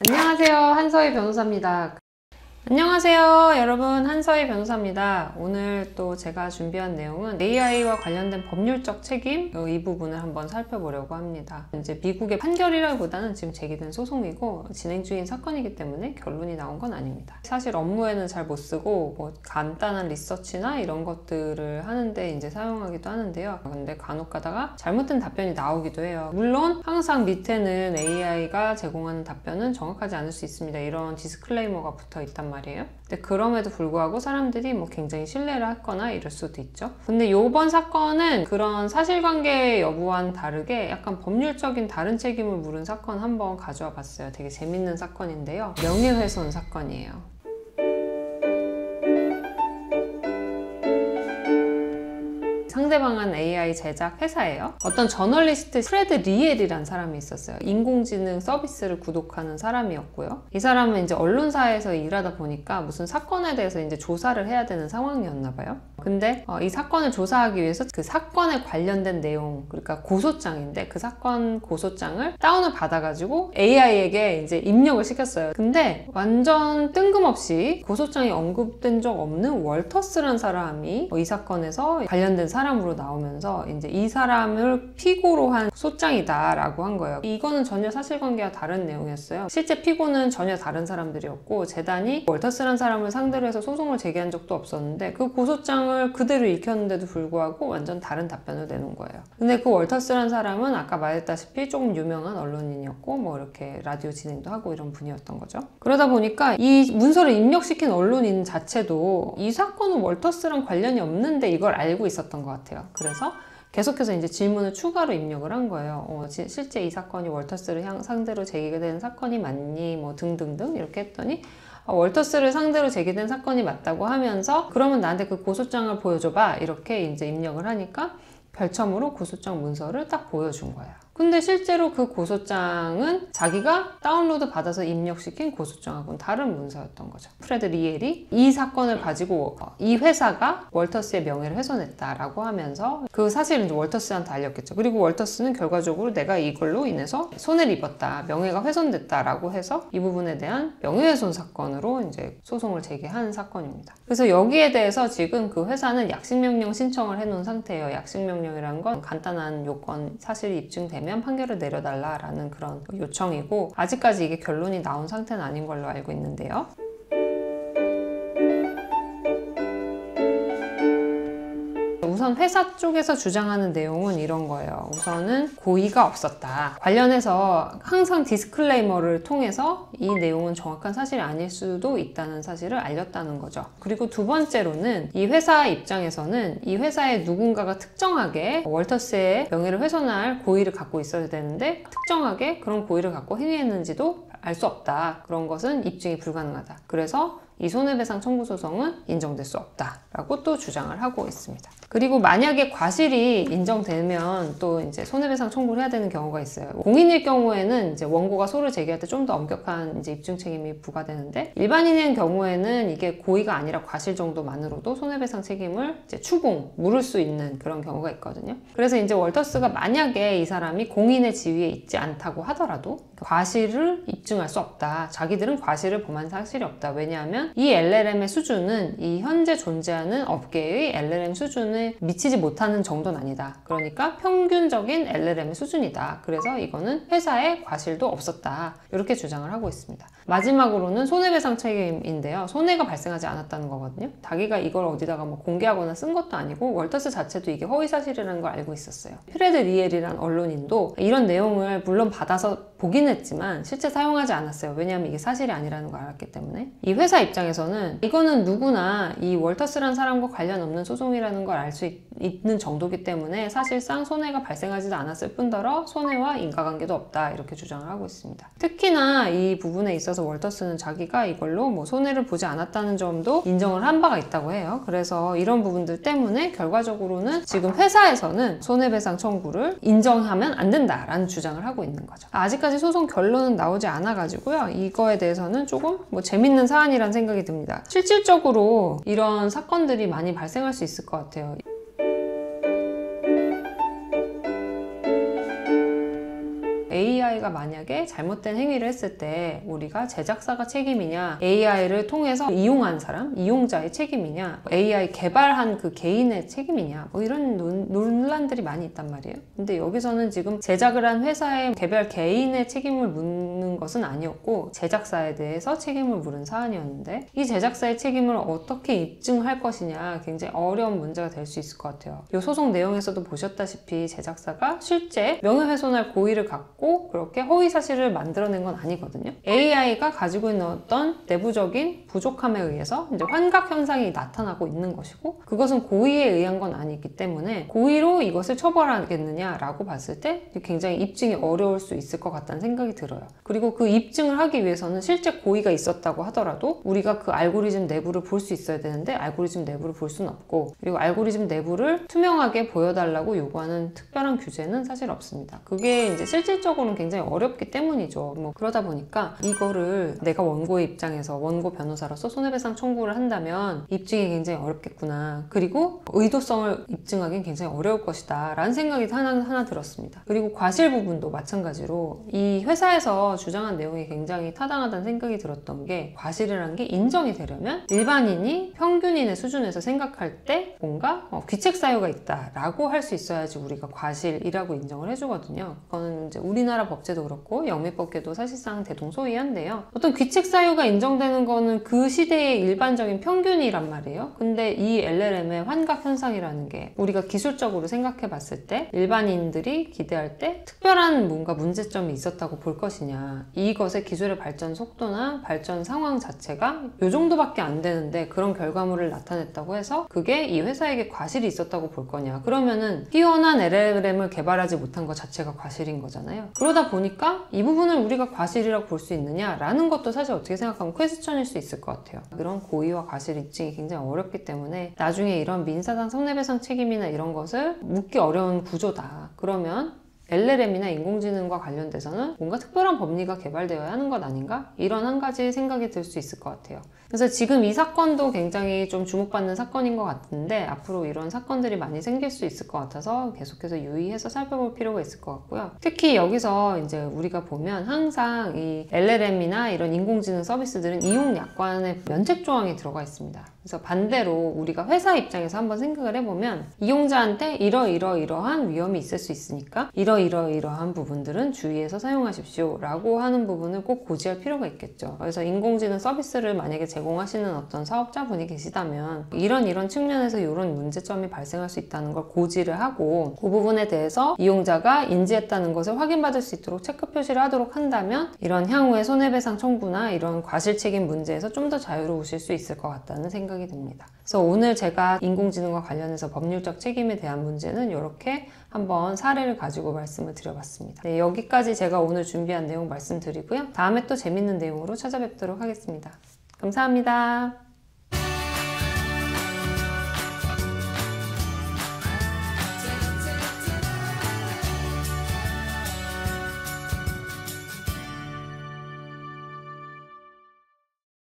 안녕하세요, 한서희 변호사입니다. 안녕하세요 여러분, 한서희 변호사입니다. 오늘 또 제가 준비한 내용은 AI와 관련된 법률적 책임 이 부분을 한번 살펴보려고 합니다. 이제 미국의 판결이라기보다는 지금 제기된 소송이고 진행 중인 사건이기 때문에 결론이 나온 건 아닙니다. 사실 업무에는 잘 못 쓰고 뭐 간단한 리서치나 이런 것들을 하는데 이제 사용하기도 하는데요. 근데 간혹 가다가 잘못된 답변이 나오기도 해요. 물론 항상 밑에는 AI가 제공하는 답변은 정확하지 않을 수 있습니다. 이런 디스클레이머가 붙어 있단 말이에요. 근데 그럼에도 불구하고 사람들이 뭐 굉장히 신뢰를 하거나 이럴 수도 있죠. 근데 이번 사건은 그런 사실관계 여부와는 다르게 약간 법률적인 다른 책임을 물은 사건 한번 가져와 봤어요. 되게 재밌는 사건인데요. 명예훼손 사건이에요. 상대방은 AI 제작 회사예요. 어떤 저널리스트 프레드 리엘이라는 사람이 있었어요. 인공지능 서비스를 구독하는 사람이었고요. 이 사람은 이제 언론사에서 일하다 보니까 무슨 사건에 대해서 이제 조사를 해야 되는 상황이었나 봐요. 근데 이 사건을 조사하기 위해서 그 사건에 관련된 내용, 그러니까 고소장인데 그 사건 고소장을 다운을 받아가지고 AI에게 이제 입력을 시켰어요. 근데 완전 뜬금없이 고소장이 언급된 적 없는 월터스라는 사람이 이 사건에서 관련된 사람으로 나오면서 이제 이 사람을 피고로 한 소장이다 라고 한 거예요. 이거는 전혀 사실관계와 다른 내용이었어요. 실제 피고는 전혀 다른 사람들이었고 재단이 월터스라는 사람을 상대로 해서 소송을 제기한 적도 없었는데 그 고소장을 그대로 읽혔는데도 불구하고 완전 다른 답변을 내놓은 거예요. 근데 그 월터스라는 사람은 아까 말했다시피 조금 유명한 언론인이었고 뭐 이렇게 라디오 진행도 하고 이런 분이었던 거죠. 그러다 보니까 이 문서를 입력시킨 언론인 자체도 이 사건은 월터스랑 관련이 없는데 이걸 알고 있었던 것 같아요. 그래서 계속해서 이제 질문을 추가로 입력을 한 거예요. 실제 이 사건이 월터스를 상대로 제기된 사건이 맞니? 뭐 등등등 이렇게 했더니 월터스를 상대로 제기된 사건이 맞다고 하면서 그러면 나한테 그 고소장을 보여줘봐 이렇게 이제 입력을 하니까 별첨으로 고소장 문서를 딱 보여준 거예요. 근데 실제로 그 고소장은 자기가 다운로드 받아서 입력시킨 고소장하고는 다른 문서였던 거죠. 프레드 리엘이 이 사건을 가지고 이 회사가 월터스의 명예를 훼손했다라고 하면서 그 사실은 이제 월터스한테 알렸겠죠. 그리고 월터스는 결과적으로 내가 이걸로 인해서 손해를 입었다, 명예가 훼손됐다라고 해서 이 부분에 대한 명예훼손 사건으로 이제 소송을 제기한 사건입니다. 그래서 여기에 대해서 지금 그 회사는 약식명령 신청을 해놓은 상태예요. 약식명령이란 건 간단한 요건, 사실이 입증되면 판결을 내려달라라는 그런 요청이고 아직까지 이게 결론이 나온 상태는 아닌 걸로 알고 있는데요. 우선 회사 쪽에서 주장하는 내용은 이런 거예요. 우선은 고의가 없었다. 관련해서 항상 디스클레이머를 통해서 이 내용은 정확한 사실이 아닐 수도 있다는 사실을 알렸다는 거죠. 그리고 두 번째로는 이 회사 입장에서는 이 회사에 누군가가 특정하게 월터스의 명예를 훼손할 고의를 갖고 있어야 되는데 특정하게 그런 고의를 갖고 행위했는지도 알 수 없다. 그런 것은 입증이 불가능하다. 그래서 이 손해배상 청구 소송은 인정될 수 없다라고 또 주장을 하고 있습니다. 그리고 만약에 과실이 인정되면 또 이제 손해배상 청구를 해야 되는 경우가 있어요. 공인일 경우에는 이제 원고가 소를 제기할 때 좀 더 엄격한 이제 입증 책임이 부과되는데 일반인의 경우에는 이게 고의가 아니라 과실 정도만으로도 손해배상 책임을 이제 추궁, 물을 수 있는 그런 경우가 있거든요. 그래서 이제 월터스가 만약에 이 사람이 공인의 지위에 있지 않다고 하더라도 과실을 입증할 수 없다. 자기들은 과실을 범한 사실이 없다. 왜냐하면 이 LLM의 수준은 이 현재 존재하는 업계의 LLM 수준에 미치지 못하는 정도는 아니다. 그러니까 평균적인 LLM의 수준이다. 그래서 이거는 회사에 과실도 없었다. 이렇게 주장을 하고 있습니다. 마지막으로는 손해배상 책임인데요. 손해가 발생하지 않았다는 거거든요. 자기가 이걸 어디다가 뭐 공개하거나 쓴 것도 아니고 월터스 자체도 이게 허위사실이라는 걸 알고 있었어요. 프레드 리엘이란 언론인도 이런 내용을 물론 받아서 보긴 했지만 실제 사용하지 않았어요. 왜냐하면 이게 사실이 아니라는 걸 알았기 때문에. 이 회사 입장에서는 이거는 누구나 이 월터스라는 사람과 관련 없는 소송이라는 걸 알 수 있는 정도이기 때문에 사실상 손해가 발생하지도 않았을 뿐더러 손해와 인과관계도 없다 이렇게 주장을 하고 있습니다. 특히나 이 부분에 있어서 월터스는 자기가 이걸로 뭐 손해를 보지 않았다는 점도 인정을 한 바가 있다고 해요. 그래서 이런 부분들 때문에 결과적으로는 지금 회사에서는 손해배상 청구를 인정하면 안 된다라는 주장을 하고 있는 거죠. 아직까지 소송 결론은 나오지 않아 가지고요. 이거에 대해서는 조금 뭐 재밌는 사안이란 생각이 듭니다. 실질적으로 이런 사건들이 많이 발생할 수 있을 것 같아요. AI가 AI가 만약에 잘못된 행위를 했을 때 우리가 제작사가 책임이냐, AI를 통해서 이용한 사람, 이용자의 책임이냐, AI 개발한 그 개인의 책임이냐, 뭐 이런 논란들이 많이 있단 말이에요. 근데 여기서는 지금 제작을 한 회사의 개발 개인의 책임을 묻는 것은 아니었고 제작사에 대해서 책임을 물은 사안이었는데, 이 제작사의 책임을 어떻게 입증할 것이냐 굉장히 어려운 문제가 될 수 있을 것 같아요. 이 소송 내용에서도 보셨다시피 제작사가 실제 명예훼손할 고의를 갖고 그렇게 허위 사실을 만들어낸 건 아니거든요. AI가 가지고 있는 어떤 내부적인 부족함에 의해서 이제 환각 현상이 나타나고 있는 것이고, 그것은 고의에 의한 건 아니기 때문에 고의로 이것을 처벌하겠느냐라고 봤을 때 굉장히 입증이 어려울 수 있을 것 같다는 생각이 들어요. 그리고 그 입증을 하기 위해서는 실제 고의가 있었다고 하더라도 우리가 그 알고리즘 내부를 볼 수 있어야 되는데 알고리즘 내부를 볼 수는 없고, 그리고 알고리즘 내부를 투명하게 보여달라고 요구하는 특별한 규제는 사실 없습니다. 그게 이제 실질적으로는 굉장히 어렵기 때문이죠. 뭐 그러다 보니까 이거를 내가 원고의 입장에서 원고 변호사로서 손해배상 청구를 한다면 입증이 굉장히 어렵겠구나, 그리고 의도성을 입증하기는 굉장히 어려울 것이다 라는 생각이 하나 들었습니다. 그리고 과실 부분도 마찬가지로 이 회사에서 주장한 내용이 굉장히 타당하다는 생각이 들었던 게, 과실이라는 게 인정이 되려면 일반인이 평균인의 수준에서 생각할 때 뭔가 귀책 사유가 있다 라고 할 수 있어야지 우리가 과실이라고 인정을 해주거든요. 그거는 이제 우리나라 법제도 그렇고 영미법계도 사실상 대동소이한데요. 어떤 귀책 사유가 인정되는 거는 그 시대의 일반적인 평균이란 말이에요. 근데 이 LLM의 환각 현상이라는 게 우리가 기술적으로 생각해 봤을 때 일반인들이 기대할 때 특별한 뭔가 문제점이 있었다고 볼 것이냐, 이것의 기술의 발전 속도나 발전 상황 자체가 이 정도밖에 안 되는데 그런 결과물을 나타냈다고 해서 그게 이 회사에게 과실이 있었다고 볼 거냐, 그러면은 뛰어난 LLM을 개발하지 못한 것 자체가 과실인 거잖아요. 그러다 보니까 이 부분을 우리가 과실이라고 볼 수 있느냐라는 것도 사실 어떻게 생각하면 퀘스천일 수 있을 것 같아요. 그런 고의와 과실 입증이 굉장히 어렵기 때문에 나중에 이런 민사상 손해배상 책임이나 이런 것을 묻기 어려운 구조다, 그러면 LLM이나 인공지능과 관련돼서는 뭔가 특별한 법리가 개발되어야 하는 것 아닌가? 이런 한 가지 생각이 들 수 있을 것 같아요. 그래서 지금 이 사건도 굉장히 좀 주목받는 사건인 것 같은데 앞으로 이런 사건들이 많이 생길 수 있을 것 같아서 계속해서 유의해서 살펴볼 필요가 있을 것 같고요. 특히 여기서 이제 우리가 보면 항상 이 LLM이나 이런 인공지능 서비스들은 이용 약관에 면책 조항이 들어가 있습니다. 그래서 반대로 우리가 회사 입장에서 한번 생각을 해보면 이용자한테 이러한 위험이 있을 수 있으니까 이러한 부분들은 주의해서 사용하십시오 라고 하는 부분을 꼭 고지할 필요가 있겠죠. 그래서 인공지능 서비스를 만약에 제공하시는 어떤 사업자분이 계시다면 이런 측면에서 이런 문제점이 발생할 수 있다는 걸 고지를 하고, 그 부분에 대해서 이용자가 인지했다는 것을 확인받을 수 있도록 체크 표시를 하도록 한다면 이런 향후의 손해배상 청구나 이런 과실책임 문제에서 좀 더 자유로우실 수 있을 것 같다는 생각이 듭니다. 그래서 오늘 제가 인공지능과 관련해서 법률적 책임에 대한 문제는 이렇게 한번 사례를 가지고 말씀을 드려봤습니다. 네, 여기까지 제가 오늘 준비한 내용 말씀드리고요. 다음에 또 재밌는 내용으로 찾아뵙도록 하겠습니다. 감사합니다.